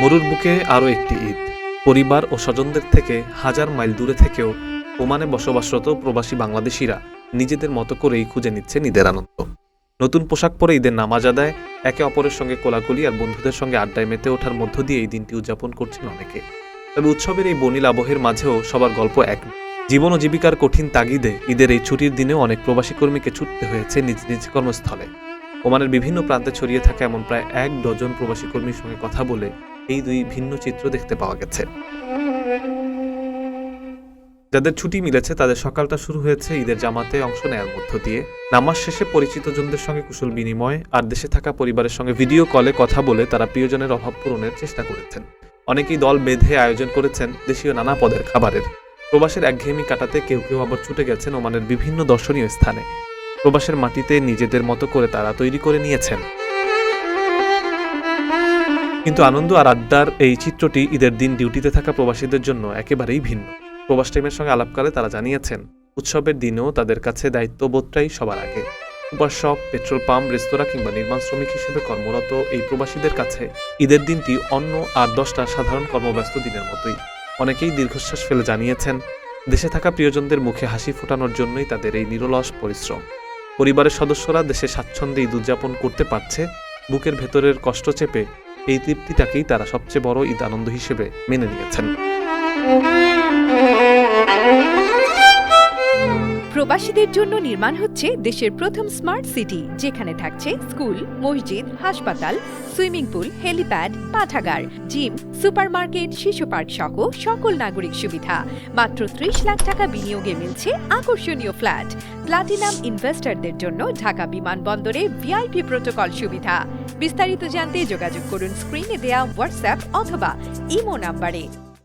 মরুর বুকে আরও একটি ঈদ। পরিবার ও স্বজনদের থেকে হাজার মাইল দূরে থেকেও ওমানে বসবাসরত প্রবাসী বাংলাদেশিরা নিজেদের মতো করেই খুঁজে নিচ্ছেন ঈদের আনন্দ। নতুন পোশাক পরে ঈদের নামাজ আদায়, একে অপরের সঙ্গে কোলাকুলি আর বন্ধুদের সঙ্গে আড্ডায় মেতে ওঠার মধ্য দিয়ে এই দিনটি উদযাপন করছেন অনেকে। তবে উৎসবের এই বনিল আবহের মাঝেও সবার গল্প এক। জীবন ও জীবিকার কঠিন তাগিদে ঈদের এই ছুটির দিনেও অনেক প্রবাসী কর্মীকে ছুটতে হয়েছে নিজ নিজ কর্মস্থলে। ওমানের বিভিন্ন প্রান্তে ছড়িয়ে থাকা এমন প্রায় 1 ডজন প্রবাসী কর্মীর সঙ্গে কথা বলে এই দুই ভিন্ন চিত্র দেখতে পাওয়া গেছে। যাদের ছুটি মিলেছে তাদের সকালটা শুরু হয়েছে ঈদের জামাতে অংশ নেওয়ার মধ্য দিয়ে। নামাজ শেষে পরিচিত জনদের সঙ্গে কুশল বিনিময় আর দেশে থাকা পরিবারের সঙ্গে ভিডিও কলে কথা বলে তারা প্রিয়জনের অভাব পূরণের চেষ্টা করেছেন। অনেকেই দল বেঁধে আয়োজন করেছেন দেশীয় নানা পদের খাবারের। প্রবাসের একঘেয়েমি কাটাতে কেউ কেউ আবার ছুটে গেছেন ওমানের বিভিন্ন দর্শনীয় স্থানে। প্রবাসের মাটিতে নিজেদের মতো করে তারা তৈরি করে নিয়েছেন। কিন্তু আনন্দ আর আড্ডার এই চিত্রটি ঈদের দিন ডিউটিতে থাকা প্রবাসীদের জন্য একেবারেই ভিন্ন। প্রবাস টাইমের সঙ্গে আলাপকালে তারা জানিয়েছেন, উৎসবের দিনেও তাদের কাছে দায়িত্ববোধটাই সবার আগে। সুপার শপ, পেট্রোল পাম্প, রেস্তোরাঁ কিংবা নির্মাণ শ্রমিক হিসেবে কর্মরত এই প্রবাসীদের কাছে ঈদের দিনটি অন্য 8-10টা সাধারণ কর্মব্যস্ত দিনের মতোই। অনেকেই দীর্ঘশ্বাস ফেলে জানিয়েছেন, দেশে থাকা প্রিয়জনদের মুখে হাসি ফোটানোর জন্যই তাদের এই নিরলস পরিশ্রম। পরিবারের সদস্যরা দেশে স্বাচ্ছন্দ্যে ঈদ উদযাপন করতে পারছে, বুকের ভেতরের কষ্ট চেপে এই তৃপ্তিটাকেই তারা সবচেয়ে বড় ঈদ আনন্দ হিসেবে মেনে নিয়েছেন। প্রবাসীদের জন্য নির্মাণ হচ্ছে দেশের প্রথম স্মার্ট সিটি, যেখানে থাকছে স্কুল, মসজিদ, হাসপাতাল, সুইমিং পুল, হেলিপ্যাড, পাঠাগার, জিম, সুপারমার্কেট, শিশু পার্ক সহ সকল নাগরিক সুবিধা। মাত্র 30 লাখ টাকা বিনিয়োগে মিলছে আকর্ষণীয় ফ্ল্যাট। প্লাটিনাম ইনভেস্টরদের জন্য ঢাকা বিমানবন্দরে ভিআইপি প্রোটোকল সুবিধা। বিস্তারিত জানতে যোগাযোগ করুন স্ক্রিনে দেয়া হোয়াটসঅ্যাপ অথবা ইমো নাম্বারে।